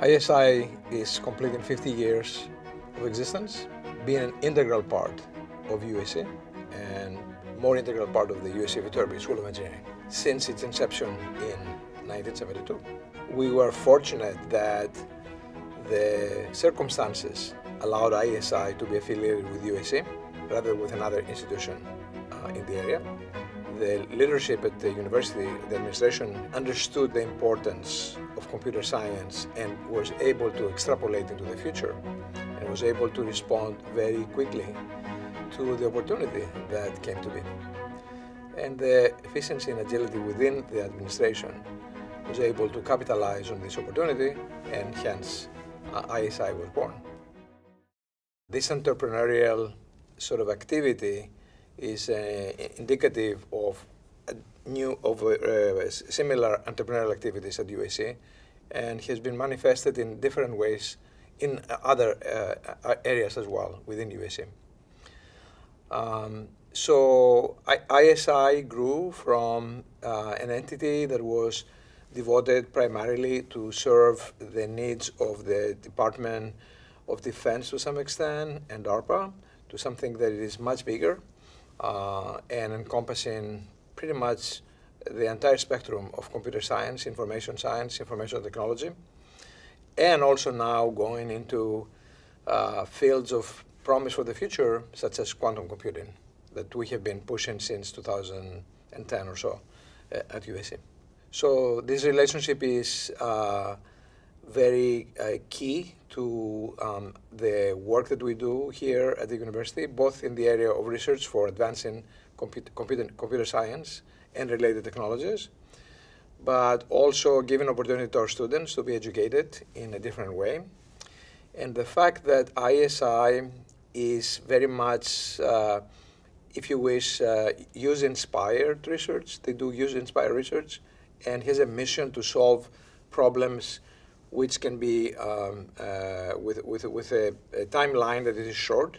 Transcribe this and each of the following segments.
ISI is completing 50 years of existence, being an integral part of USC and more integral part of the USC Viterbi School of Engineering since its inception in 1972. We were fortunate that the circumstances allowed ISI to be affiliated with USC rather with another institution in the area. The leadership at the university, the administration, understood the importance of computer science and was able to extrapolate into the future and was able to respond very quickly to the opportunity that came to be. And the efficiency and agility within the administration was able to capitalize on this opportunity, and hence ISI was born. This entrepreneurial sort of activity is indicative of similar entrepreneurial activities at USC, and has been manifested in different ways in other areas as well within USC. So ISI grew from an entity that was devoted primarily to serve the needs of the Department of Defense to some extent and DARPA to something that is much bigger and encompassing pretty much the entire spectrum of computer science, information technology, and also now going into fields of promise for the future, such as quantum computing, that we have been pushing since 2010 or so at USC. So this relationship is very key to the work that we do here at the university, both in the area of research for advancing computer science and related technologies, but also giving opportunity to our students to be educated in a different way. And the fact that ISI is very much, if you wish, use-inspired research. They do use-inspired research and has a mission to solve problems which can be, with a timeline that is short,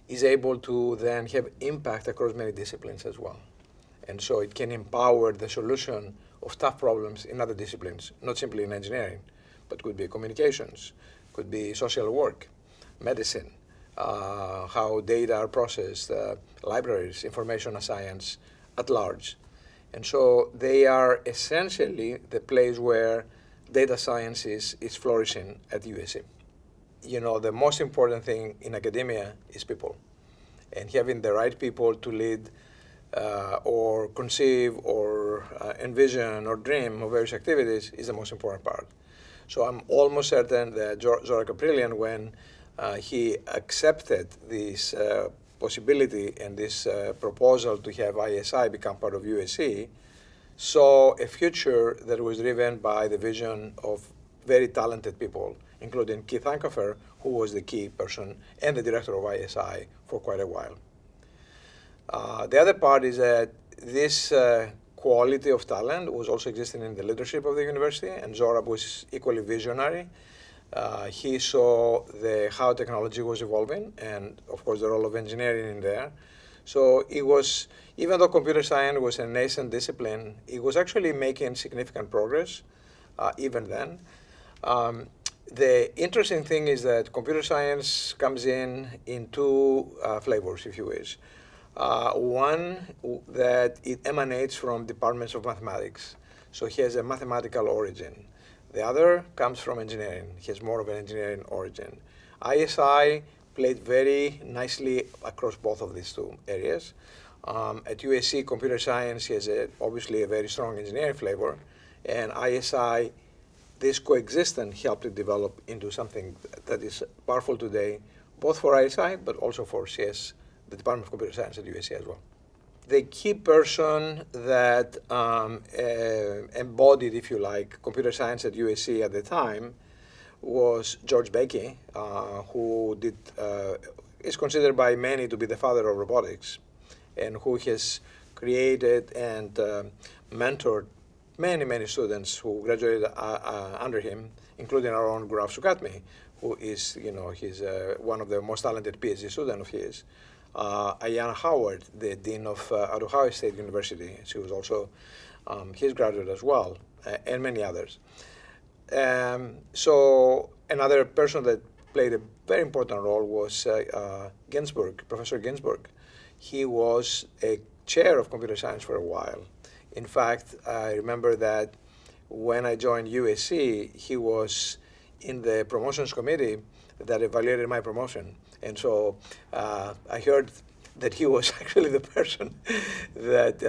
is able to then have impact across many disciplines as well. And so it can empower the solution of tough problems in other disciplines, not simply in engineering, but could be communications, could be social work, medicine, how data are processed, libraries, information science at large. And so they are essentially the place where data science is flourishing at USC. You know, the most important thing in academia is people. And having the right people to lead or conceive or envision or dream of various activities is the most important part. So I'm almost certain that Zora Caprillian, when he accepted this possibility and this proposal to have ISI become part of USC, saw a future that was driven by the vision of very talented people, including Keith Ankofer, who was the key person and the director of ISI for quite a while. The other part is that this quality of talent was also existing in the leadership of the university, and Zora was equally visionary. He saw how technology was evolving, and of course the role of engineering in there. So it was, even though computer science was a nascent discipline, it was actually making significant progress even then. The interesting thing is that computer science comes in two flavors, if you wish. One, that it emanates from departments of mathematics, so it has a mathematical origin. The other comes from engineering. It has more of an engineering origin. ISI played very nicely across both of these two areas. At USC, computer science has obviously a very strong engineering flavor, and ISI, this coexistence helped it develop into something that is powerful today, both for ISI, but also for CS, the Department of Computer Science at USC as well. The key person that embodied, if you like, computer science at USC at the time was George Becky, who is considered by many to be the father of robotics, and who has created and mentored many students who graduated under him, including our own Gaurav Sukhatme, who is, he's one of the most talented PhD students of his. Ayanna Howard, the dean of Ohio State University, she was also his graduate as well, and many others. So another person that played a very important role was Ginsburg, Professor Ginsburg. He was a chair of computer science for a while. In fact, I remember that when I joined USC, he was in the promotions committee that evaluated my promotion. And so I heard that he was actually the person that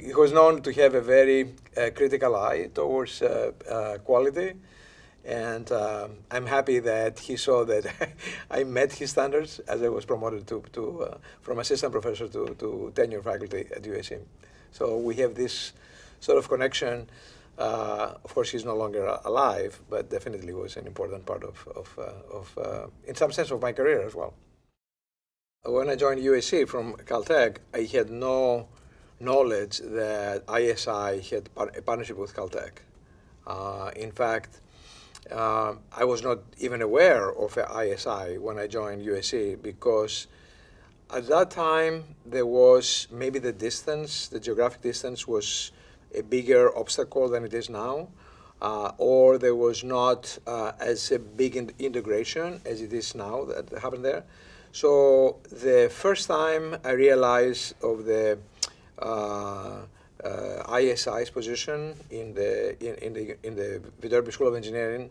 he was known to have a very critical eye towards quality. And I'm happy that he saw that I met his standards as I was promoted from assistant professor to tenure faculty at USC. So we have this sort of connection. Of course, he's no longer alive, but definitely was an important part of in some sense, of my career as well. When I joined USC from Caltech, I had no knowledge that ISI had a partnership with Caltech. In fact, I was not even aware of ISI when I joined USC because at that time there was maybe the geographic distance was a bigger obstacle than it is now, or there was not as a big integration as it is now that happened there. So the first time I realized of the ISI's position in the Viterbi School of Engineering,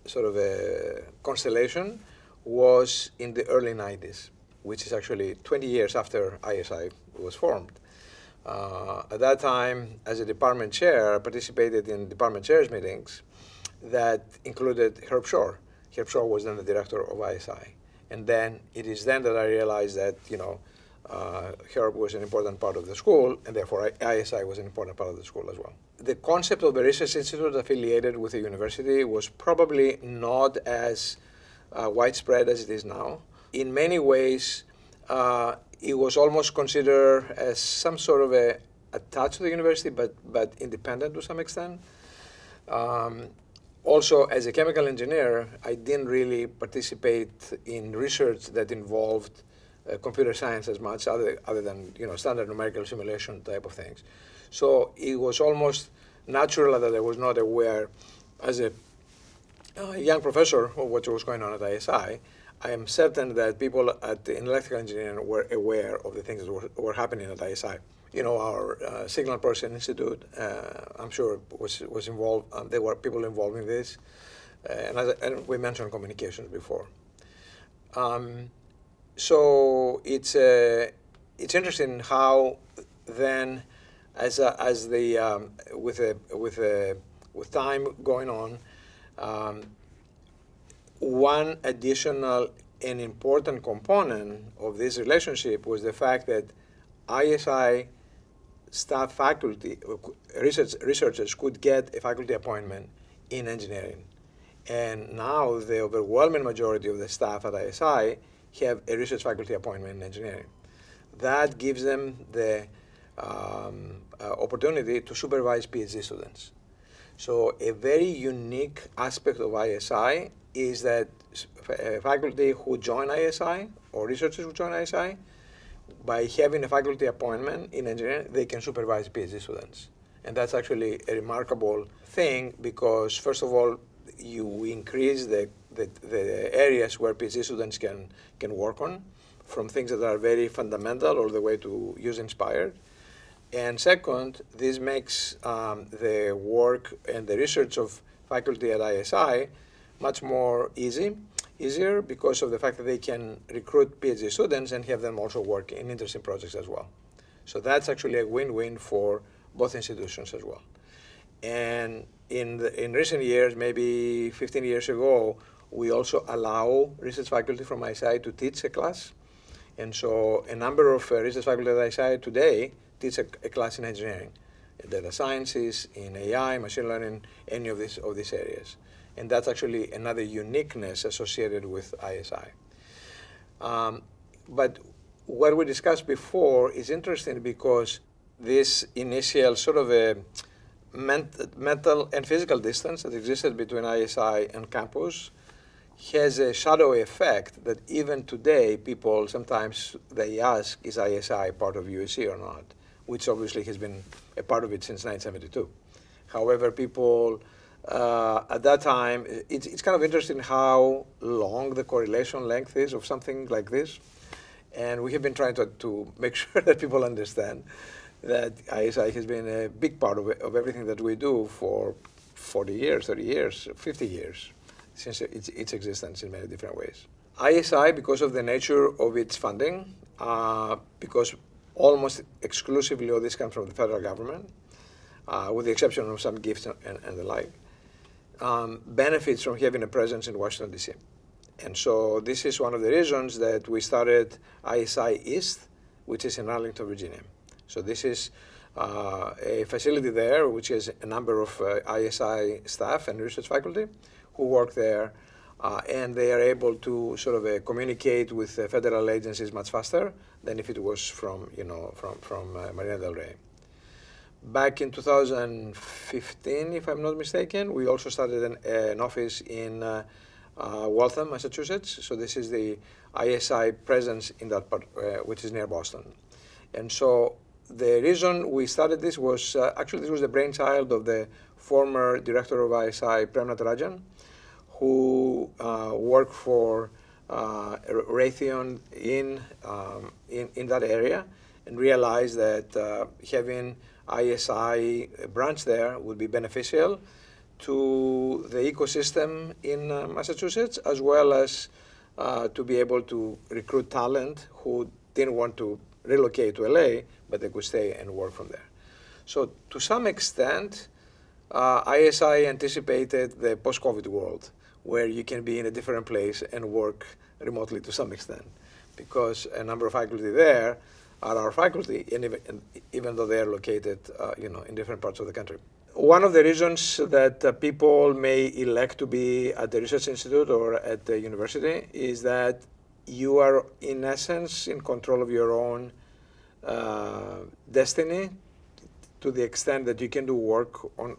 sort of a constellation, was in the early 90s, which is actually 20 years after ISI was formed. At that time, as a department chair, I participated in department chairs meetings that included Herb Shore. Herb Shore was then the director of ISI. And then it is then that I realized that, Herb was an important part of the school, and therefore ISI was an important part of the school as well. The concept of a research institute affiliated with a university was probably not as widespread as it is now. In many ways, it was almost considered as some sort of attached to the university, but independent to some extent. Also, as a chemical engineer, I didn't really participate in research that involved computer science as much, other than standard numerical simulation type of things. So it was almost natural that I was not aware, as a young professor, of what was going on at ISI. I am certain that people in electrical engineering were aware of the things that were happening at ISI. Our Signal Processing Institute, I'm sure, was involved. There were people involved in this, and we mentioned communications before. So it's interesting how then, with time going on, one additional and important component of this relationship was the fact that ISI staff faculty, researchers could get a faculty appointment in engineering. And now the overwhelming majority of the staff at ISI have a research faculty appointment in engineering. That gives them the opportunity to supervise PhD students. So a very unique aspect of ISI is that faculty who join ISI or researchers who join ISI, by having a faculty appointment in engineering, they can supervise PhD students. And that's actually a remarkable thing because, first of all, you increase the areas where PhD students can work on, from things that are very fundamental all the way to use inspired. And second, this makes the work and the research of faculty at ISI much more easier because of the fact that they can recruit PhD students and have them also work in interesting projects as well. So that's actually a win-win for both institutions as well. And in recent years, maybe 15 years ago, we also allow research faculty from ISI to teach a class. And so a number of research faculty at ISI today teach a class in engineering, data sciences, in AI, machine learning, any of these areas. And that's actually another uniqueness associated with ISI. But what we discussed before is interesting because this initial sort of a mental and physical distance that existed between ISI and campus has a shadowy effect that even today people sometimes they ask, is ISI part of USC or not? Which obviously has been a part of it since 1972. However, people At that time, it's kind of interesting how long the correlation length is of something like this. And we have been trying to make sure that people understand that ISI has been a big part of everything that we do for 40 years, 30 years, 50 years, since its existence in many different ways. ISI, because of the nature of its funding, because almost exclusively all this comes from the federal government, with the exception of some gifts and the like, benefits from having a presence in Washington, D.C. And so this is one of the reasons that we started ISI East, which is in Arlington, Virginia. So this is a facility there which has a number of ISI staff and research faculty who work there, and they are able to sort of communicate with federal agencies much faster than if it was from Marina del Rey. Back in 2015, if I'm not mistaken, we also started an office in Waltham, Massachusetts. So this is the ISI presence in that part, which is near Boston. And so the reason we started this was, actually this was the brainchild of the former director of ISI, Prem Natarajan, who worked for Raytheon in that area, and realized that having ISI branch there would be beneficial to the ecosystem in Massachusetts, as well as to be able to recruit talent who didn't want to relocate to LA, but they could stay and work from there. So to some extent, ISI anticipated the post-COVID world, where you can be in a different place and work remotely to some extent, because a number of faculty there are our faculty, and even though they are located in different parts of the country. One of the reasons that people may elect to be at the research institute or at the university is that you are, in essence, in control of your own destiny, to the extent that you can do work on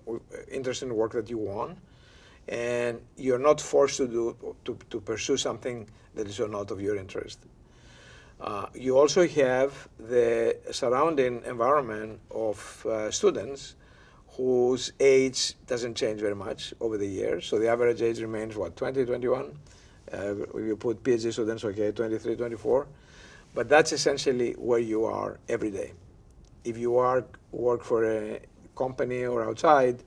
interesting work that you want, and you're not forced to pursue something that is not of your interest. You also have the surrounding environment of students whose age doesn't change very much over the years. So the average age remains, 20, 21? If you put PhD students, 23, 24. But that's essentially where you are every day. If you work for a company or outside,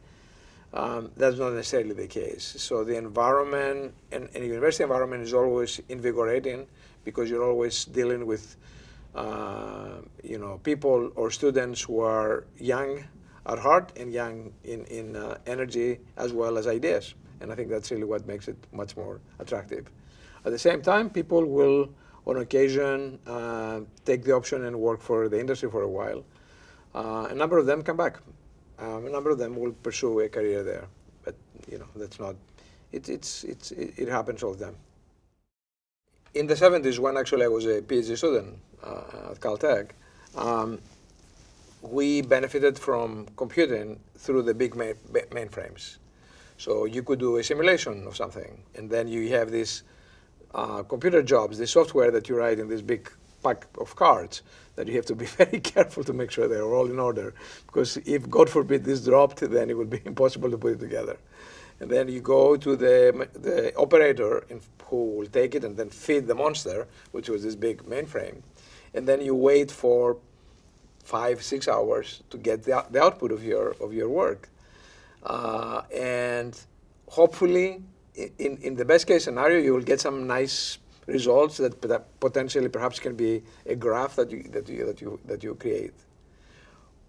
that's not necessarily the case. So the environment, and the university environment is always invigorating, because you're always dealing with people or students who are young at heart and young in energy as well as ideas. And I think that's really what makes it much more attractive. At the same time, people will, on occasion, take the option and work for the industry for a while. A number of them come back. A number of them will pursue a career there. But that's not. It happens all the time. In the 70s, when actually I was a PhD student at Caltech, we benefited from computing through the big mainframes. So you could do a simulation of something, and then you have these computer jobs, the software that you write in this big pack of cards that you have to be very careful to make sure they're all in order. Because if, God forbid, this dropped, then it would be impossible to put it together. And then you go to the operator who will take it and then feed the monster, which was this big mainframe. And then you wait for 5-6 hours to get the output of your work. And hopefully, in the best case scenario, you will get some nice results that potentially perhaps can be a graph that you create.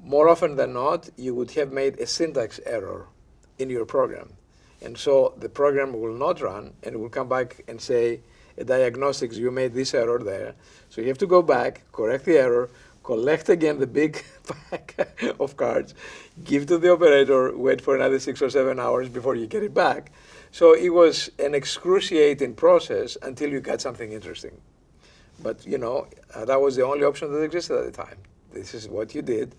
More often than not, you would have made a syntax error in your program. And so the program will not run, and it will come back and say, diagnostics, you made this error there. So you have to go back, correct the error, collect again the big pack of cards, give to the operator, wait for another 6 or 7 hours before you get it back. So it was an excruciating process until you got something interesting. But that was the only option that existed at the time. This is what you did.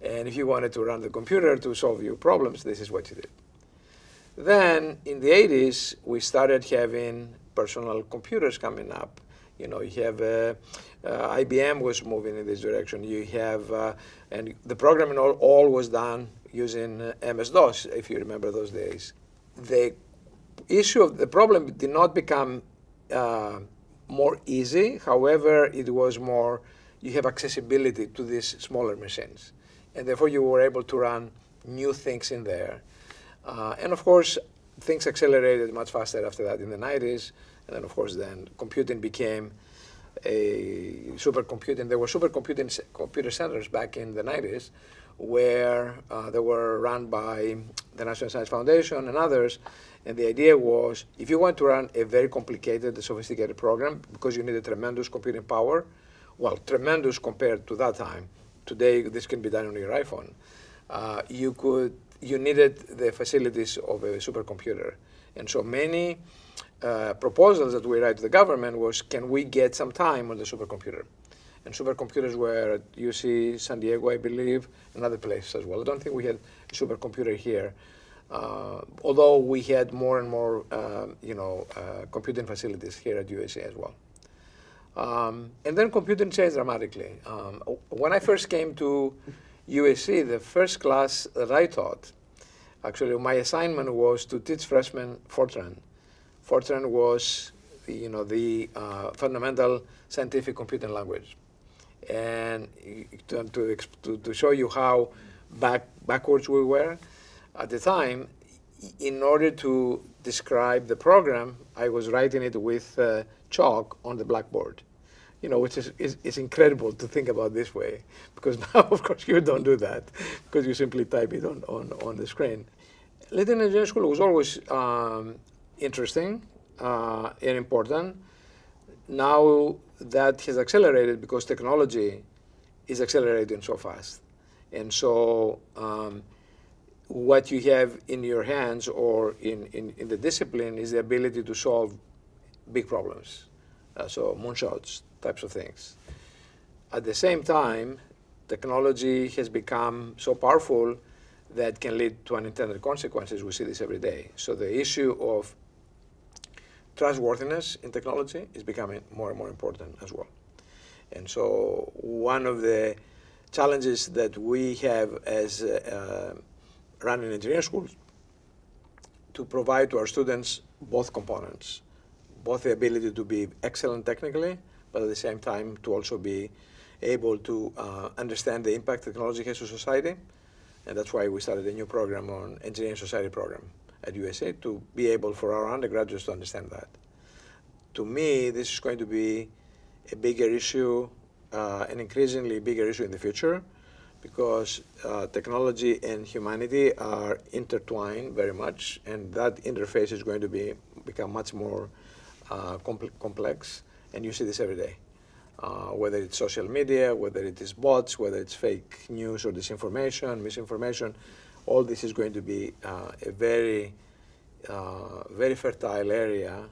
And if you wanted to run the computer to solve your problems, this is what you did. Then in the 80s, we started having personal computers coming up. You have IBM was moving in this direction. You have, and the programming all was done using MS-DOS, if you remember those days. the issue of the problem did not become more easy. However, it was more, you have accessibility to these smaller machines. And therefore, you were able to run new things in there. And of course, things accelerated much faster after that in the 90s. And then, of course, then computing became a supercomputing. There were computer centers back in the 90s where they were run by the National Science Foundation and others. And the idea was, if you want to run a very complicated, sophisticated program, because you needed tremendous computing power, well, tremendous compared to that time. Today, this can be done on your iPhone. You needed the facilities of a supercomputer. And so many proposals that we write to the government was, can we get some time on the supercomputer? And supercomputers were at UC San Diego, I believe, and other places as well. I don't think we had a supercomputer here, although we had more and more, computing facilities here at USC as well. And then computing changed dramatically. When I first came to USC, the first class that I taught, actually my assignment was to teach freshmen Fortran. Fortran was, the fundamental scientific computing language. And to show you how backwards we were at the time, in order to describe the program, I was writing it with chalk on the blackboard, which is incredible to think about this way, because now, of course, you don't do that, because you simply type it on the screen. Little engineering school was always interesting and important. Now that has accelerated because technology is accelerating so fast. And so what you have in your hands or in the discipline is the ability to solve big problems, so moonshots types of things. At the same time, technology has become so powerful that can lead to unintended consequences. We see this every day. So the issue of trustworthiness in technology is becoming more and more important as well. And so one of the challenges that we have as running engineering schools to provide to our students both components, both the ability to be excellent technically, but at the same time to also be able to understand the impact technology has to society. And that's why we started a new program on engineering society program at USC to be able for our undergraduates to understand that. To me, this is going to be a bigger issue, an increasingly bigger issue in the future, because technology and humanity are intertwined very much, and that interface is going to become much more complex, and you see this every day. Whether it's social media, whether it is bots, whether it's fake news or disinformation, misinformation, all this is going to be a very, very fertile area.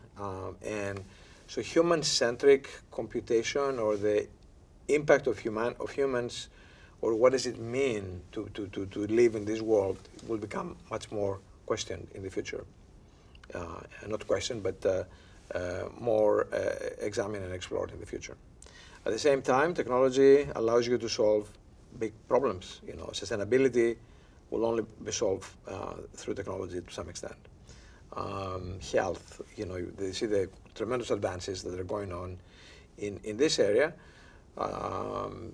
And so human-centric computation, or the impact of humans, or what does it mean to live in this world, will become much more questioned in the future. Not questioned, but more examined and explored in the future. At the same time, technology allows you to solve big problems. Sustainability will only be solved through technology to some extent. Health, they see the tremendous advances that are going on in this area.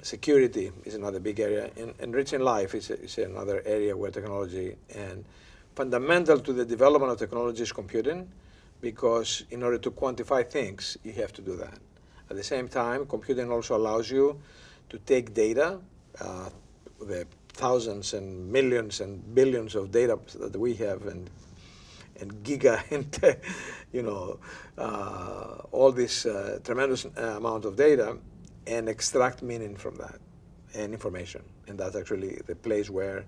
Security is another big area. Enriching life is another area where technology, and fundamental to the development of technology is computing, because in order to quantify things, you have to do that. At the same time, computing also allows you to take data, the thousands and millions and billions of data that we have, and giga, and all this tremendous amount of data, and extract meaning from that and information. And that's actually the place where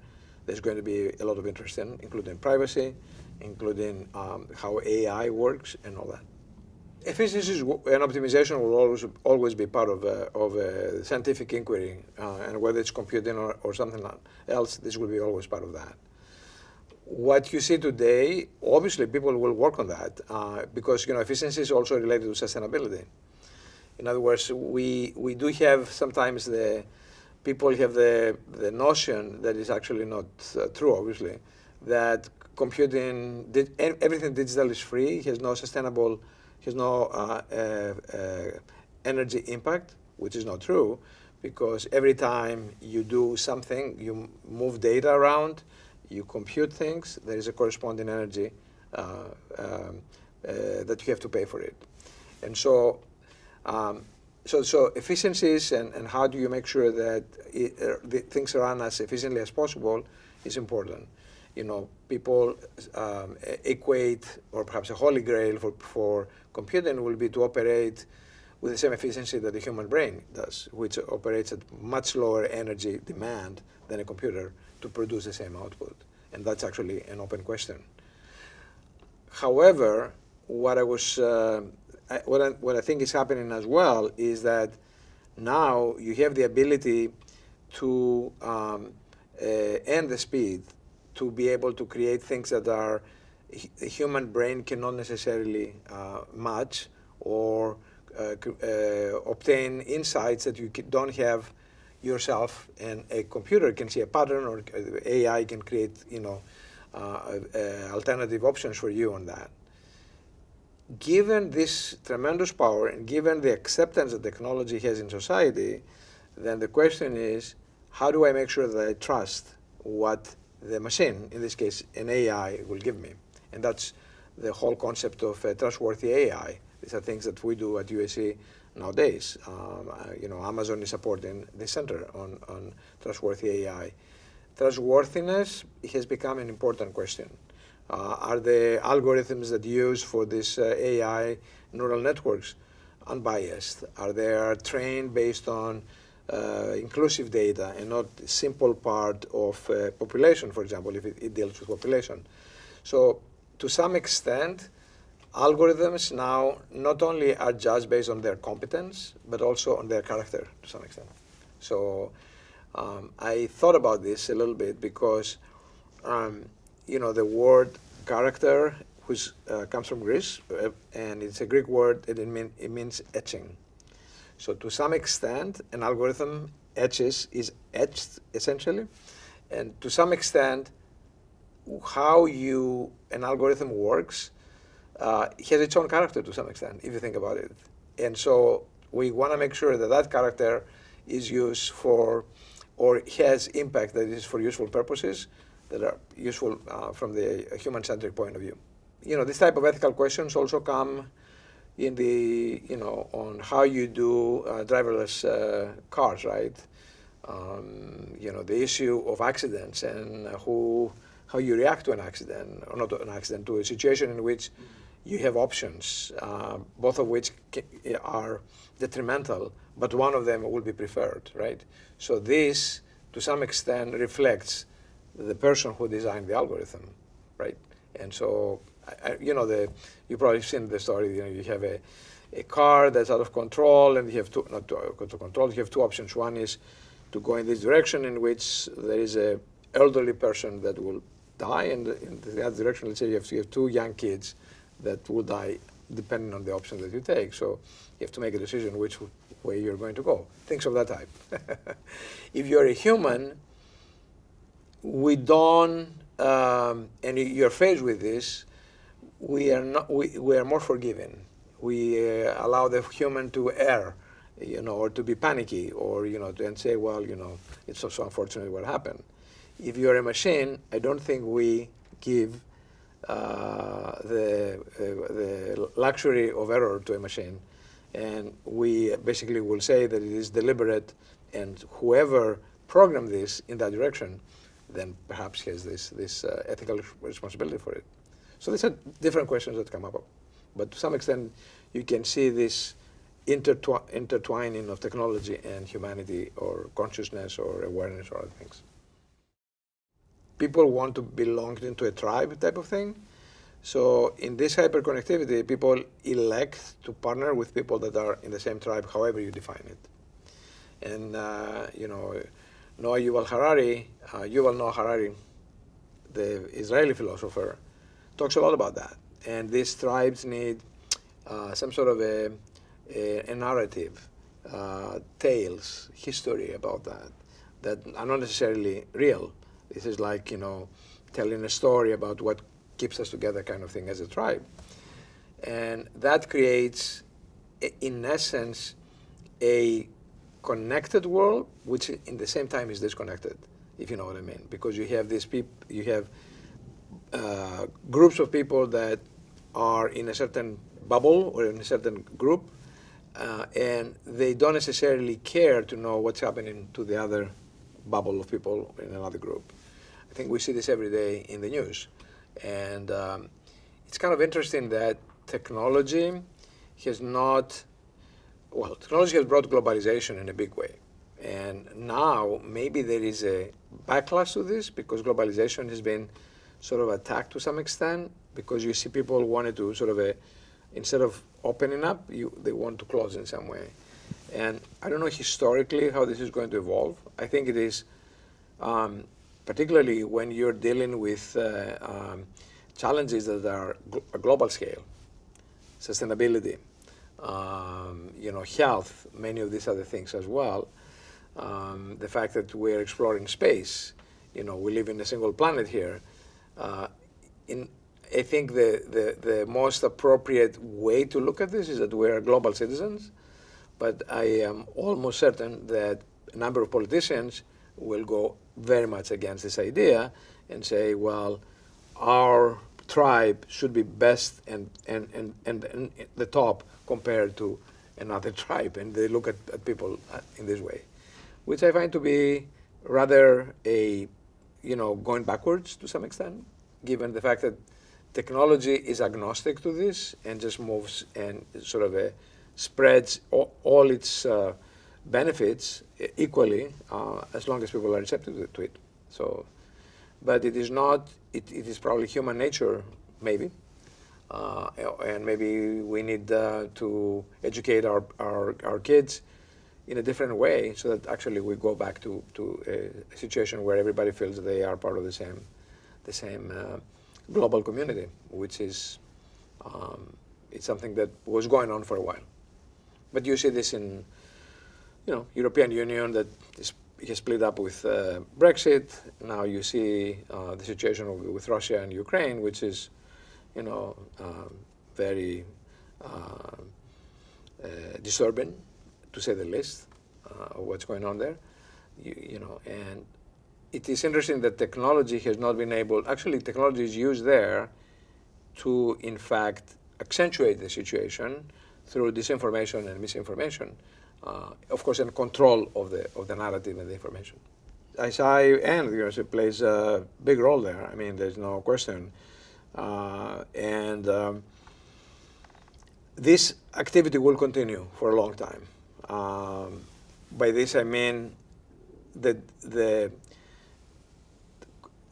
there's going to be a lot of interest in, including privacy, including how AI works and all that. Efficiency and optimization will always be part of a scientific inquiry, and whether it's computing or something else, this will be always part of that. What you see today, obviously people will work on that, because efficiency is also related to sustainability. In other words, we do have sometimes people have the notion that is actually not true, obviously, that computing, everything digital is free, has no sustainable, has no energy impact, which is not true, because every time you do something, you move data around, you compute things, there is a corresponding energy that you have to pay for it. And so, so efficiencies and how do you make sure that the things run as efficiently as possible is important. You know, people equate, or perhaps a holy grail for computing will be to operate with the same efficiency that the human brain does, which operates at much lower energy demand than a computer to produce the same output. And that's actually an open question. However, what I think is happening as well is that now you have the ability to and the speed to be able to create things that are the human brain cannot necessarily match, or obtain insights that you don't have yourself, and a computer can see a pattern, or AI can create, you know, alternative options for you on that. Given this tremendous power and given the acceptance that technology has in society, then the question is, how do I make sure that I trust what the machine, in this case an AI, will give me? And that's the whole concept of trustworthy AI. These are things that we do at USC nowadays. You know, Amazon is supporting the center on trustworthy AI. Trustworthiness has become an important question. Are the algorithms that you use for this AI neural networks unbiased? Are they trained based on inclusive data and not a simple part of population, for example, if it deals with population? So to some extent, algorithms now not only are judged based on their competence, but also on their character to some extent. So I thought about this a little bit because you know, the word character, which comes from Greece, and it's a Greek word, and it means etching. So to some extent, an algorithm is etched, essentially. And to some extent, how an algorithm works has its own character to some extent, if you think about it. And so we want to make sure that that character is used for, or has impact that is for useful purposes, that are useful from the human-centric point of view. You know, this type of ethical questions also come in the, you know, on how you do driverless cars, right? You know, the issue of accidents and how you react to an accident, or not to an accident, to a situation in which you have options, both of which are detrimental, but one of them will be preferred, right? So this, to some extent, reflects the person who designed the algorithm, right? And so, you know, you've probably seen the story. You know, you have a car that's out of control, and you have not out of control. You have two options. One is to go in this direction, in which there is a elderly person that will die, and in the other direction, let's say you have two young kids that will die, depending on the option that you take. So you have to make a decision which way you're going to go. Things of that type. If you're a human, we don't, and you're faced with this, we are more forgiving. We allow the human to err, you know, or to be panicky, or, you know, and say, well, you know, it's so unfortunate what happened. If you're a machine, I don't think we give the luxury of error to a machine, and we basically will say that it is deliberate, and whoever programmed this in that direction then perhaps has this ethical responsibility for it. So these are different questions that come up. But to some extent, you can see this intertwining of technology and humanity, or consciousness, or awareness, or other things. People want to belong into a tribe type of thing. So in this hyperconnectivity, people elect to partner with people that are in the same tribe, however you define it. And, you know, Yuval Noah Harari, the Israeli philosopher, talks a lot about that. And these tribes need some sort of a narrative, tales, history about that are not necessarily real. This is like, you know, telling a story about what keeps us together kind of thing as a tribe. And that creates, in essence, a connected world, which in the same time is disconnected, if you know what I mean. Because you have these people, you have groups of people that are in a certain bubble or in a certain group, and they don't necessarily care to know what's happening to the other bubble of people in another group. I think we see this every day in the news. And it's kind of interesting that technology has not, well, technology has brought globalization in a big way. And now maybe there is a backlash to this because globalization has been sort of attacked to some extent, because you see people wanted to sort of, instead of opening up, they want to close in some way. And I don't know historically how this is going to evolve. I think it is, particularly when you're dealing with challenges that are a global scale, sustainability, health, many of these other things as well. The fact that we're exploring space, we live in a single planet here. I think the most appropriate way to look at this is that we're global citizens, but I am almost certain that a number of politicians will go very much against this idea and say, well, our tribe should be best and the top compared to another tribe, and they look at people in this way, which I find to be rather going backwards to some extent, given the fact that technology is agnostic to this and just moves and sort of spreads all its benefits equally, as long as people are receptive to it. So, but it is not. It is probably human nature, maybe, and maybe we need to educate our kids in a different way, so that actually we go back to a situation where everybody feels that they are part of the same global community, which is it's something that was going on for a while. But you see this in European Union that is split up with Brexit. Now you see the situation with Russia and Ukraine, which is very disturbing, to say the least, of what's going on there. And it is interesting that technology has not been able, actually technology is used there to, in fact, accentuate the situation through disinformation and misinformation, of course, and control of the narrative and the information. ISI and the university plays a big role there. I mean, there's no question. This activity will continue for a long time. By this I mean that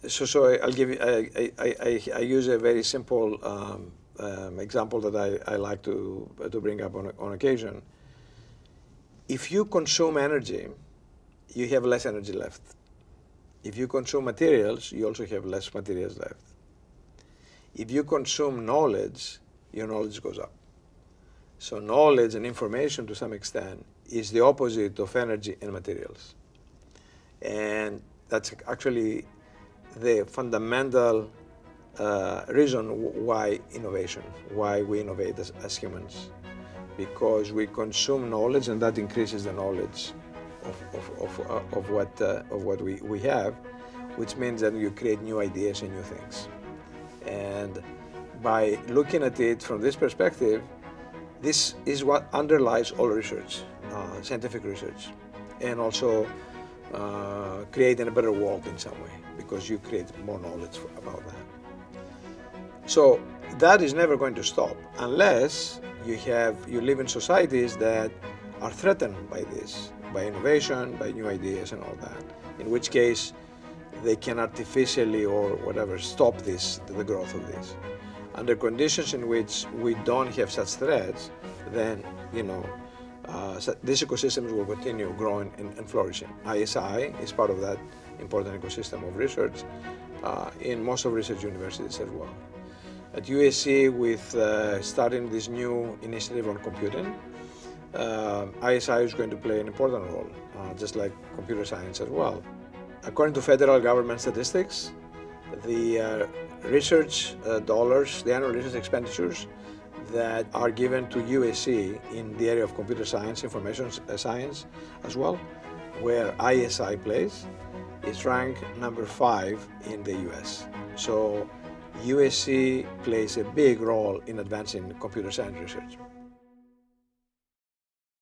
so I'll give you, I use a very simple example that I like to bring up on occasion. If you consume energy, you have less energy left. If you consume materials, you also have less materials left. If you consume knowledge, your knowledge goes up. So knowledge and information, to some extent, is the opposite of energy and materials. And that's actually the fundamental reason why we innovate as humans. Because we consume knowledge, and that increases the knowledge of what we have, which means that you create new ideas and new things. And by looking at it from this perspective, this is what underlies all research, scientific research, and also creating a better world in some way, because you create more knowledge about that. So that is never going to stop unless you live in societies that are threatened by this, by innovation, by new ideas and all that, in which case they can artificially or whatever stop the growth of this. Under conditions in which we don't have such threats, then these ecosystems will continue growing and flourishing. ISI is part of that important ecosystem of research in most of research universities as well. At USC, with starting this new initiative on computing, ISI is going to play an important role, just like computer science as well. According to federal government statistics, the research dollars, the annual research expenditures that are given to USC in the area of computer science, information science as well, where ISI plays, is ranked number 5 in the US. So USC plays a big role in advancing computer science research.